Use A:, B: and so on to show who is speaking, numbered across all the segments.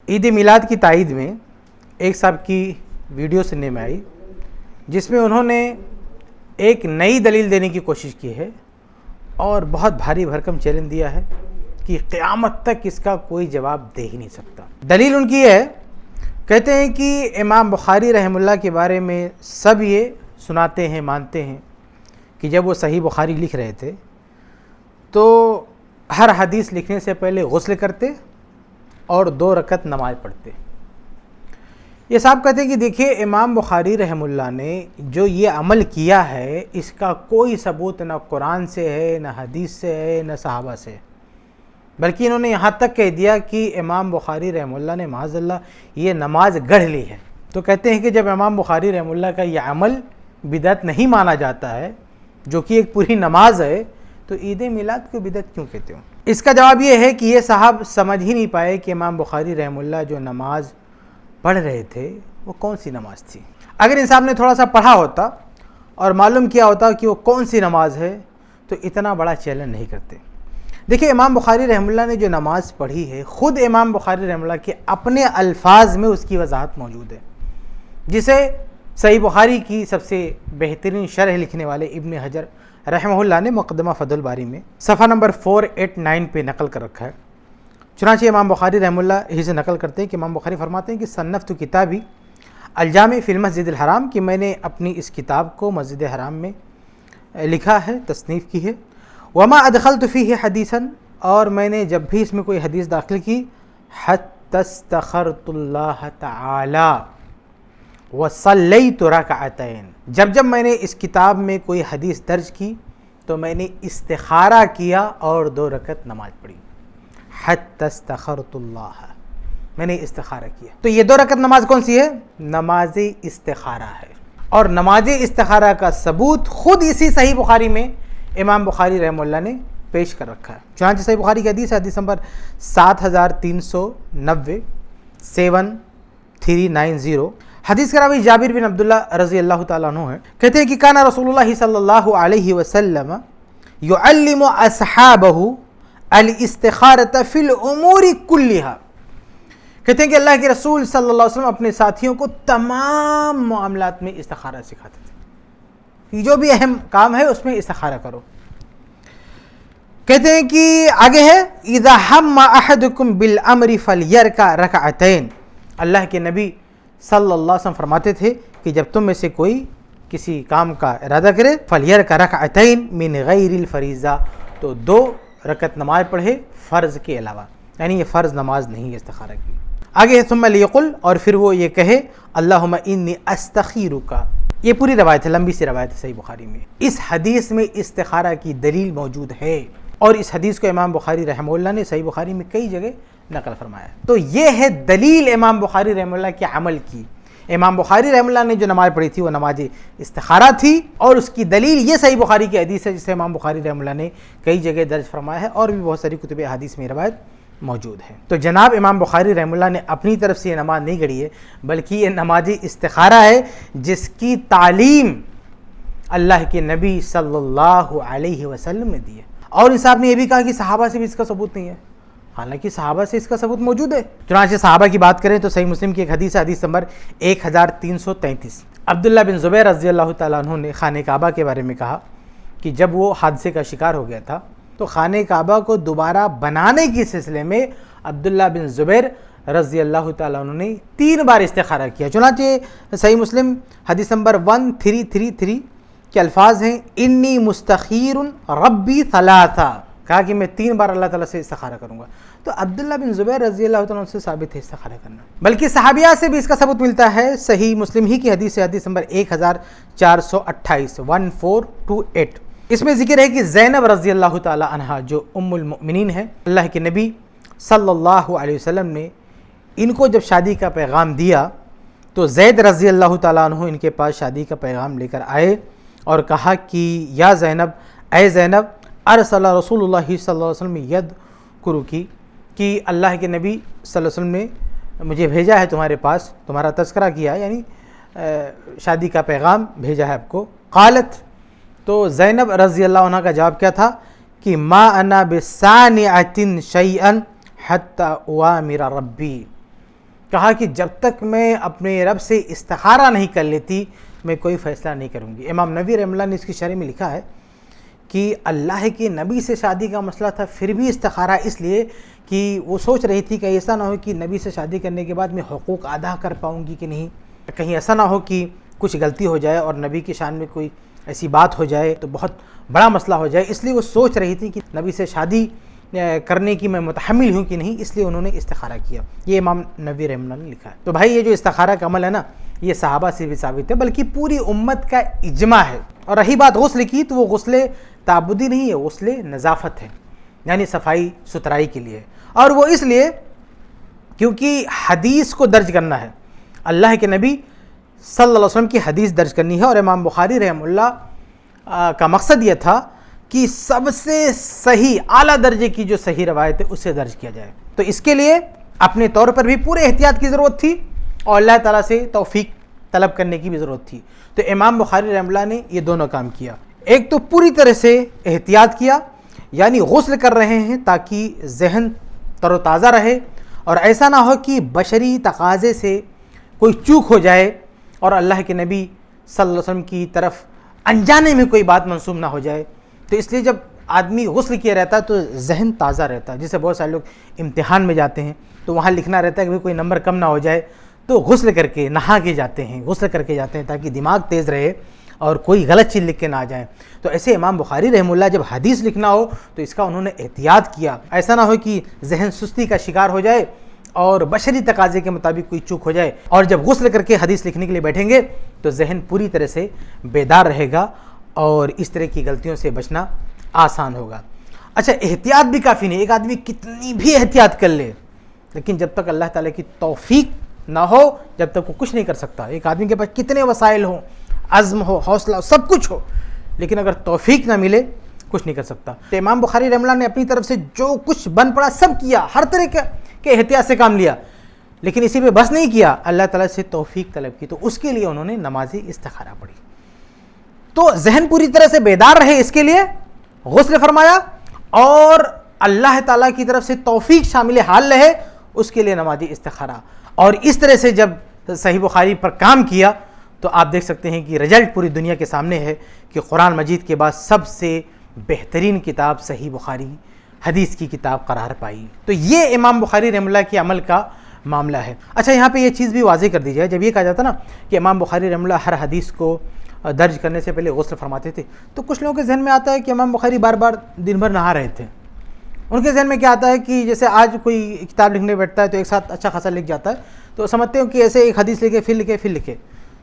A: عید میلاد کی تائید میں ایک صاحب کی ویڈیو سننے میں آئی جس میں انہوں نے ایک نئی دلیل دینے کی کوشش کی ہے اور بہت بھاری بھرکم چیلنج دیا ہے کہ قیامت تک اس کا کوئی جواب دے ہی نہیں سکتا۔ دلیل ان کی ہے، کہتے ہیں کہ امام بخاری رحمہ اللہ کے بارے میں سب یہ سناتے ہیں، مانتے ہیں کہ جب وہ صحیح بخاری لکھ رہے تھے تو ہر حدیث لکھنے سے پہلے غسل کرتے اور 2 رکعت نماز پڑھتے۔ یہ صاحب کہتے ہیں کہ دیکھیے امام بخاری رحمہ اللہ نے جو یہ عمل کیا ہے اس کا کوئی ثبوت نہ قرآن سے ہے، نہ حدیث سے ہے، نہ صحابہ سے، بلکہ انہوں نے یہاں تک کہہ دیا کہ امام بخاری رحمہ اللہ نے معاذ اللہ یہ نماز گڑھ لی ہے۔ تو کہتے ہیں کہ جب امام بخاری رحمہ اللہ کا یہ عمل بدعت نہیں مانا جاتا ہے جو کہ ایک پوری نماز ہے، تو عید میلاد کو بدعت کیوں کہتے ہو؟ اس کا جواب یہ ہے کہ یہ صاحب سمجھ ہی نہیں پائے کہ امام بخاری رحمہ اللہ جو نماز پڑھ رہے تھے وہ کون سی نماز تھی۔ اگر ان صاحب نے تھوڑا سا پڑھا ہوتا اور معلوم کیا ہوتا کہ وہ کون سی نماز ہے تو اتنا بڑا چیلنج نہیں کرتے۔ دیکھیں امام بخاری رحمہ اللہ نے جو نماز پڑھی ہے، خود امام بخاری رحمہ اللہ کے اپنے الفاظ میں اس کی وضاحت موجود ہے، جسے صحیح بخاری کی سب سے بہترین شرح لکھنے والے ابن حجر رحمہ اللہ نے مقدمہ فتح الباری میں صفحہ نمبر 489 پہ نقل کر رکھا ہے۔ چنانچہ امام بخاری رحمہ اللہ ہی سے نقل کرتے ہیں کہ امام بخاری فرماتے ہیں کہ صنفت کتابی الجامع فی المسجد الحرام، کہ میں نے اپنی اس کتاب کو مسجد حرام میں لکھا ہے، تصنیف کی ہے۔ وما ادخلت فیہ حدیثا، اور میں نے جب بھی اس میں کوئی حدیث داخل کی، حتی استخرت اللہ تعالی وصلیت رکعتین، جب میں نے اس کتاب میں کوئی حدیث درج کی تو میں نے استخارہ کیا اور 2 رکعت نماز پڑھی۔ حتی استخرت اللہ، میں نے استخارہ کیا۔ تو یہ 2 رکعت نماز کون سی ہے؟ نماز استخارہ ہے، اور نماز استخارہ کا ثبوت خود اسی صحیح بخاری میں امام بخاری رحمہ اللہ نے پیش کر رکھا ہے۔ چنانچہ صحیح بخاری کی حدیث نمبر 7390 7390، حدیث کا راوی جابر بن عبداللہ رضی اللہ تعالیٰ عنہ ہے، کہتے ہیں کہ کان رسول اللہ صلی اللہ علیہ وسلم یعلم اصحابہ الاستخارۃ فی الامور کلھا، کہتے ہیں کہ اللہ کے رسول صلی اللہ علیہ وسلم اپنے ساتھیوں کو تمام معاملات میں استخارہ سکھاتے تھے، جو بھی اہم کام ہے اس میں استخارہ کرو۔ کہتے ہیں کہ آگے ہے اذا ہم احدکم بالامر فلیرکع رکعتین، اللہ کے نبی صلی اللہ علیہ وسلم فرماتے تھے کہ جب تم میں سے کوئی کسی کام کا ارادہ کرے فلیرکع رکعتین من غیر الفریضہ، تو 2 رکعت نماز پڑھے فرض کے علاوہ، یعنی یہ فرض نماز نہیں ہے استخارہ کی۔ آگے ثم لیقل، اور پھر وہ یہ کہے اللہم انی استخیرک، یہ پوری روایت ہے، لمبی سی روایت ہے صحیح بخاری میں۔ اس حدیث میں استخارہ کی دلیل موجود ہے، اور اس حدیث کو امام بخاری رحمہ اللہ نے صحیح بخاری میں کئی جگہ نقل فرمایا ہے۔ تو یہ ہے دلیل امام بخاری رحمہ اللہ کے عمل کی۔ امام بخاری رحمہ اللہ نے جو نماز پڑھی تھی وہ نماز استخارہ تھی، اور اس کی دلیل یہ صحیح بخاری کی حدیث ہے جسے امام بخاری رحمہ اللہ نے کئی جگہ درج فرمایا ہے، اور بھی بہت ساری کتب حدیث میں روایت موجود ہے۔ تو جناب امام بخاری رحمہ اللہ نے اپنی طرف سے یہ نماز نہیں گڑھی ہے، بلکہ یہ نماز استخارہ ہے جس کی تعلیم اللہ کے نبی صلی اللہ علیہ وسلم نے دی ہے۔ اور ان صاحب نے یہ بھی کہا کہ صحابہ سے بھی اس کا ثبوت نہیں ہے، حالانکہ صحابہ سے اس کا ثبوت موجود ہے۔ چنانچہ صحابہ کی بات کریں تو صحیح مسلم کی ایک حدیث ہے، حدیث نمبر 1333، عبداللہ بن زبیر رضی اللہ تعالیٰ عنہ نے خانہ کعبہ کے بارے میں کہا کہ جب وہ حادثے کا شکار ہو گیا تھا تو خانہ کعبہ کو دوبارہ بنانے کے سلسلے میں عبداللہ بن زبیر رضی اللہ تعالیٰ عنہ نے 3 بار استخارہ کیا۔ چنانچہ صحیح مسلم حدیث نمبر 1333 کے الفاظ ہیں انی مستخیر ربی ثلاثہ، کہا کہ میں 3 بار اللہ تعالیٰ سے استخارہ کروں گا۔ تو عبداللہ بن زبیر رضی اللہ تعالیٰ عنہ سے ثابت ہے استخارہ کرنا، بلکہ صحابیات سے بھی اس کا ثبوت ملتا ہے۔ صحیح مسلم ہی کی حدیث ہے، حدیث نمبر 1428 1428، اس میں ذکر ہے کہ زینب رضی اللہ تعالیٰ عنہ جو ام المؤمنین ہے، اللہ کے نبی صلی اللہ علیہ وسلم نے ان کو جب شادی کا پیغام دیا تو زید رضی اللہ تعالیٰ عنہ ان کے پاس شادی کا پیغام لے کر آئے اور کہا کہ یا زینب، اے زینب، ارسل رسول اللہ صلی اللہ علیہ وسلم یذکرکی، کہ اللہ کے نبی صلی اللہ علیہ وسلم نے مجھے بھیجا ہے تمہارے پاس، تمہارا تذکرہ کیا ہے، یعنی شادی کا پیغام بھیجا ہے آپ کو۔ قالت، تو زینب رضی اللہ عنہ کا جواب کیا تھا کہ ما انا بصانعۃ شیئا حتی اوامر ربی، کہا کہ جب تک میں اپنے رب سے استخارہ نہیں کر لیتی میں کوئی فیصلہ نہیں کروں گی۔ امام نووی رحمہ اللہ نے اس کی شرح میں لکھا ہے کہ اللہ کے نبی سے شادی کا مسئلہ تھا، پھر بھی استخارہ اس لیے کہ وہ سوچ رہی تھی کہ ایسا نہ ہو کہ نبی سے شادی کرنے کے بعد میں حقوق ادا کر پاؤں گی کہ نہیں، کہیں ایسا نہ ہو کہ کچھ غلطی ہو جائے اور نبی کی شان میں کوئی ایسی بات ہو جائے تو بہت بڑا مسئلہ ہو جائے، اس لیے وہ سوچ رہی تھی کہ نبی سے شادی کرنے کی میں متحمل ہوں کہ نہیں، اس لیے انہوں نے استخارہ کیا۔ یہ امام نووی رحمہ اللہ نے لکھا ہے۔ تو بھائی یہ جو استخارہ کا عمل ہے نا، یہ صحابہ سے بھی ثابت ہے، بلکہ پوری امت کا اجماع ہے۔ اور رہی بات غسل کی، تو وہ غسل تعبدی نہیں ہے، غسل نظافت ہے، یعنی صفائی ستھرائی کے لیے، اور وہ اس لیے کیونکہ حدیث کو درج کرنا ہے، اللہ کے نبی صلی اللہ علیہ وسلم کی حدیث درج کرنی ہے، اور امام بخاری رحمہ اللہ کا مقصد یہ تھا کہ سب سے صحیح اعلیٰ درجے کی جو صحیح روایت ہے اسے درج کیا جائے۔ تو اس کے لیے اپنے طور پر بھی پورے احتیاط کی ضرورت تھی، اور اللہ تعالیٰ سے توفیق طلب کرنے کی بھی ضرورت تھی۔ تو امام بخاری رحمہ اللہ نے یہ دونوں کام کیا، ایک تو پوری طرح سے احتیاط کیا، یعنی غسل کر رہے ہیں تاکہ ذہن تر و تازہ رہے، اور ایسا نہ ہو کہ بشری تقاضے سے کوئی چوک ہو جائے اور اللہ کے نبی صلی اللہ علیہ وسلم کی طرف انجانے میں کوئی بات منسوب نہ ہو جائے۔ تو اس لیے جب آدمی غسل کیا رہتا ہے تو ذہن تازہ رہتا ہے، جیسے بہت سارے لوگ امتحان میں جاتے ہیں تو وہاں لکھنا رہتا ہے کہ کوئی نمبر کم نہ ہو جائے، تو غسل کر کے نہا کے جاتے ہیں، غسل کر کے جاتے ہیں تاکہ دماغ تیز رہے اور کوئی غلط چیز لکھ کے نہ آ جائیں۔ تو ایسے امام بخاری رحمہ اللہ جب حدیث لکھنا ہو تو اس کا انہوں نے احتیاط کیا، ایسا نہ ہو کہ ذہن سستی کا شکار ہو جائے اور بشری تقاضے کے مطابق کوئی چوک ہو جائے، اور جب غسل کر کے حدیث لکھنے کے لیے بیٹھیں گے تو ذہن پوری طرح سے بیدار رہے گا اور اس طرح کی غلطیوں سے بچنا آسان ہوگا۔ اچھا، احتیاط بھی کافی نہیں، ایک آدمی کتنی بھی احتیاط کر لے لیکن جب تک اللہ تعالیٰ کی توفیق نہ ہو جب تک وہ کچھ نہیں کر سکتا۔ ایک آدمی کے پاس کتنے وسائل ہوں، عزم ہو، حوصلہ ہو، سب کچھ ہو، لیکن اگر توفیق نہ ملے کچھ نہیں کر سکتا۔ تو امام بخاری رحمہ اللہ نے اپنی طرف سے جو کچھ بن پڑا سب کیا، ہر طرح کے احتیاط سے کام لیا، لیکن اسی پہ بس نہیں کیا، اللہ تعالیٰ سے توفیق طلب کی، تو اس کے لیے انہوں نے نماز استخارہ پڑھی۔ تو ذہن پوری طرح سے بیدار رہے اس کے لیے غسل فرمایا، اور اللہ تعالیٰ کی طرف سے توفیق شامل حال رہے اس کے لیے نماز استخارہ۔ اور اس طرح سے جب صحیح بخاری پر کام کیا تو آپ دیکھ سکتے ہیں کہ رزلٹ پوری دنیا کے سامنے ہے کہ قرآن مجید کے بعد سب سے بہترین کتاب صحیح بخاری حدیث کی کتاب قرار پائی۔ تو یہ امام بخاری رحمہ اللہ کے عمل کا معاملہ ہے۔ اچھا، یہاں پہ یہ چیز بھی واضح کر دی جائے، جب یہ کہا جاتا نا کہ امام بخاری رحمہ اللہ ہر حدیث کو درج کرنے سے پہلے غسل فرماتے تھے، تو کچھ لوگوں کے ذہن میں آتا ہے کہ امام بخاری بار بار دن بھر نہا رہے تھے۔ ان کے ذہن میں کیا آتا ہے کہ جیسے آج کوئی کتاب لکھنے بیٹھتا ہے تو ایک ساتھ اچھا خاصا لکھ جاتا ہے، تو سمجھتے ہیں کہ ایسے ایک حدیث لکھے پھر لکھے۔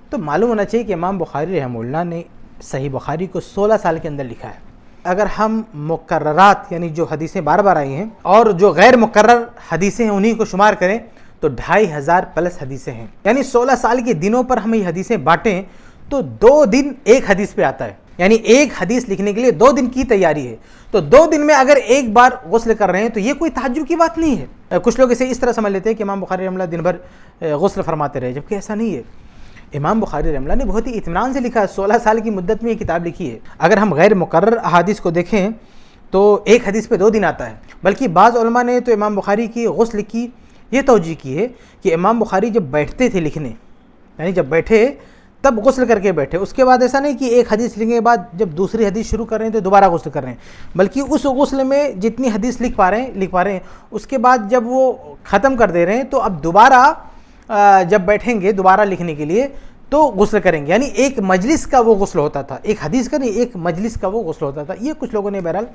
A: تو معلوم ہونا چاہیے کہ امام بخاری رحمہ اللہ نے صحیح بخاری کو 16 سال کے اندر لکھا ہے۔ اگر ہم مقررات یعنی جو حدیثیں بار بار آئی ہیں اور جو غیر مقرر حدیثیں ہیں انہی کو شمار کریں تو 2500 پلس حدیثیں ہیں، یعنی 16 سال کے دنوں پر ہم یہ حدیثیں بانٹیں تو 2 دن ایک حدیث پہ آتا ہے، یعنی ایک حدیث لکھنے کے لیے 2 دن کی تیاری ہے۔ تو 2 دن میں اگر ایک بار غسل کر رہے ہیں تو یہ کوئی تعجب کی بات نہیں ہے۔ کچھ لوگ اسے اس طرح سمجھ لیتے ہیں کہ امام بخاری رحمہ اللہ دن بھر غسل فرماتے رہے، جبکہ ایسا نہیں ہے۔ امام بخاری رحمہ اللہ نے بہت ہی اطمینان سے لکھا ہے، 16 سال کی مدت میں یہ کتاب لکھی ہے۔ اگر ہم غیر مقرر احادیث کو دیکھیں تو ایک حدیث پہ 2 دن آتا ہے، بلکہ بعض علماء نے تو امام بخاری کی غسل کی یہ توجہ کی ہے کہ امام بخاری جب بیٹھتے تھے لکھنے، یعنی جب بیٹھے تب غسل کر کے بیٹھے، اس کے بعد ایسا نہیں کہ ایک حدیث لکھنے کے بعد جب دوسری حدیث شروع کر رہے ہیں تو دوبارہ غسل کر رہے ہیں، بلکہ اس غسل میں جتنی حدیث لکھ پا رہے ہیں اس کے بعد جب وہ ختم کر دے رہے ہیں تو اب دوبارہ جب بیٹھیں گے دوبارہ لکھنے کے لیے تو غسل کریں گے، یعنی ایک مجلس کا وہ غسل ہوتا تھا، ایک حدیث کا نہیں، ایک مجلس کا وہ غسل ہوتا تھا۔ یہ کچھ لوگوں نے بہرحال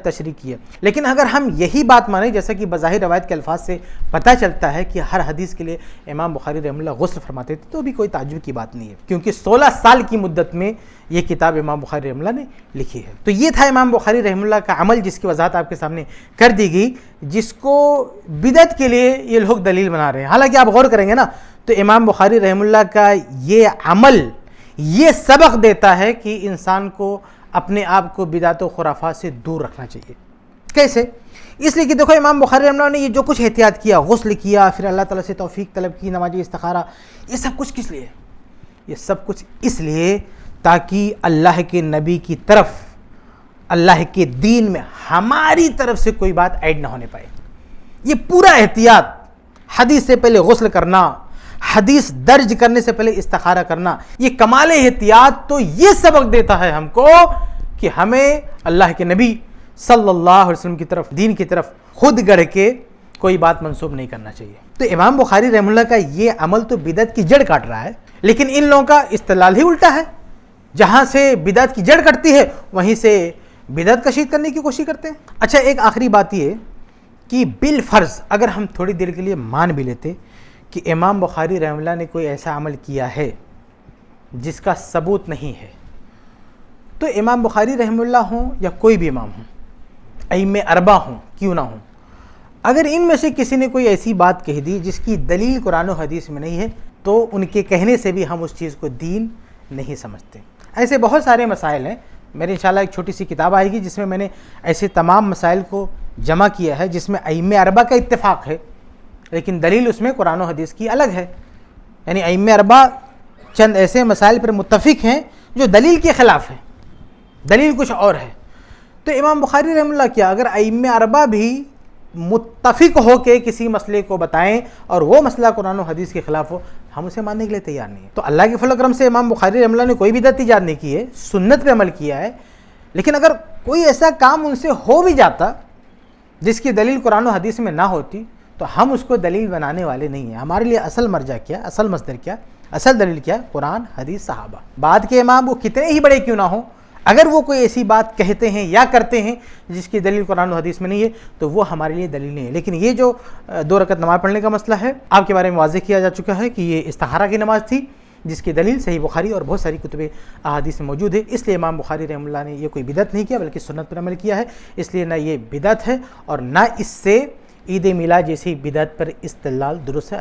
A: تشریح کی ہے، لیکن اگر ہم یہی بات مانیں جیسا کہ بظاہر روایت کے الفاظ سے پتہ چلتا ہے کہ ہر حدیث کے لیے امام بخاری رحمہ اللہ غسل فرماتے تھے، تو بھی کوئی تعجب کی بات نہیں ہے، کیونکہ 16 سال کی مدت میں یہ کتاب امام بخاری رحمہ اللہ نے لکھی ہے۔ تو یہ تھا امام بخاری رحمہ اللہ کا عمل جس کی وضاحت آپ کے سامنے کر دی گئی، جس کو بدعت کے لیے یہ لوگ دلیل بنا رہے ہیں۔ حالانکہ آپ غور کریں گے نا تو امام بخاری رحمہ اللہ کا یہ عمل یہ سبق دیتا ہے کہ انسان کو اپنے آپ کو بدعت و خرافات سے دور رکھنا چاہیے۔ کیسے؟ اس لیے کہ دیکھو امام بخاری رحمہ اللہ نے یہ جو کچھ احتیاط کیا، غسل کیا، پھر اللہ تعالیٰ سے توفیق طلب کی، نماز استخارہ، یہ سب کچھ کس لیے؟ یہ سب کچھ اس لیے تاکہ اللہ کے نبی کی طرف اللہ کے دین میں ہماری طرف سے کوئی بات ایڈ نہ ہونے پائے۔ یہ پورا احتیاط حدیث سے پہلے غسل کرنا، حدیث درج کرنے سے پہلے استخارہ کرنا، یہ کمال احتیاط تو یہ سبق دیتا ہے ہم کو کہ ہمیں اللہ کے نبی صلی اللہ علیہ وسلم کی طرف، دین کی طرف خود گڑھ کے کوئی بات منسوب نہیں کرنا چاہیے۔ تو امام بخاری رحمہ اللہ کا یہ عمل تو بدعت کی جڑ کاٹ رہا ہے، لیکن ان لوگوں کا استدلال ہی الٹا ہے، جہاں سے بدعت کی جڑ کٹتی ہے وہیں سے بدعت کشید کرنے کی کوشش کرتے ہیں۔ اچھا، ایک آخری بات یہ کہ بالفرض اگر ہم تھوڑی دیر کے لیے مان بھی لیتے کہ امام بخاری رحمہ اللہ نے کوئی ایسا عمل کیا ہے جس کا ثبوت نہیں ہے، تو امام بخاری رحمہ اللہ ہوں یا کوئی بھی امام ہوں، ائمہ اربعہ ہوں کیوں نہ ہوں، اگر ان میں سے کسی نے کوئی ایسی بات کہہ دی جس کی دلیل قرآن و حدیث میں نہیں ہے، تو ان کے کہنے سے بھی ہم اس چیز کو دین نہیں سمجھتے۔ ایسے بہت سارے مسائل ہیں، میری انشاءاللہ ایک چھوٹی سی کتاب آئے گی جس میں نے ایسے تمام مسائل کو جمع کیا ہے جس میں ائمہ اربعہ کا اتفاق ہے، لیکن دلیل اس میں قرآن و حدیث کی الگ ہے۔ یعنی ائمہ اربعہ چند ایسے مسائل پر متفق ہیں جو دلیل کے خلاف ہیں، دلیل کچھ اور ہے۔ تو امام بخاری رحمہ اللہ کیا، اگر ائمہ اربعہ بھی متفق ہو کے کسی مسئلے کو بتائیں اور وہ مسئلہ قرآن و حدیث کے خلاف ہو، ہم اسے ماننے کے لیے تیار نہیں ہیں۔ تو اللہ کے فضل و کرم سے امام بخاری رحمہ اللہ نے کوئی بدعت ایجاد نہیں کی ہے، سنت پہ عمل کیا ہے، لیکن اگر کوئی ایسا کام ان سے ہو بھی جاتا جس کی دلیل قرآن و حدیث میں نہ ہوتی تو ہم اس کو دلیل بنانے والے نہیں ہیں۔ ہمارے لیے اصل مرجع کیا، اصل مصدر کیا، اصل دلیل کیا؟ قرآن، حدیث، صحابہ۔ بعد کے امام وہ کتنے ہی بڑے کیوں نہ ہوں، اگر وہ کوئی ایسی بات کہتے ہیں یا کرتے ہیں جس کی دلیل قرآن و حدیث میں نہیں ہے تو وہ ہمارے لیے دلیل نہیں ہے۔ لیکن یہ جو 2 رکعت نماز پڑھنے کا مسئلہ ہے، آپ کے بارے میں واضح کیا جا چکا ہے کہ یہ استخارہ کی نماز تھی جس کی دلیل صحیح بخاری اور بہت ساری کتب احادیث میں موجود ہے، اس لیے امام بخاری رحمہ اللہ نے یہ کوئی بدعت نہیں کیا بلکہ سنت پر عمل کیا ہے، اس لیے نہ یہ بدعت ہے اور نہ اس سے عید میلاد جیسی بدعت پر استدلال درست ہے۔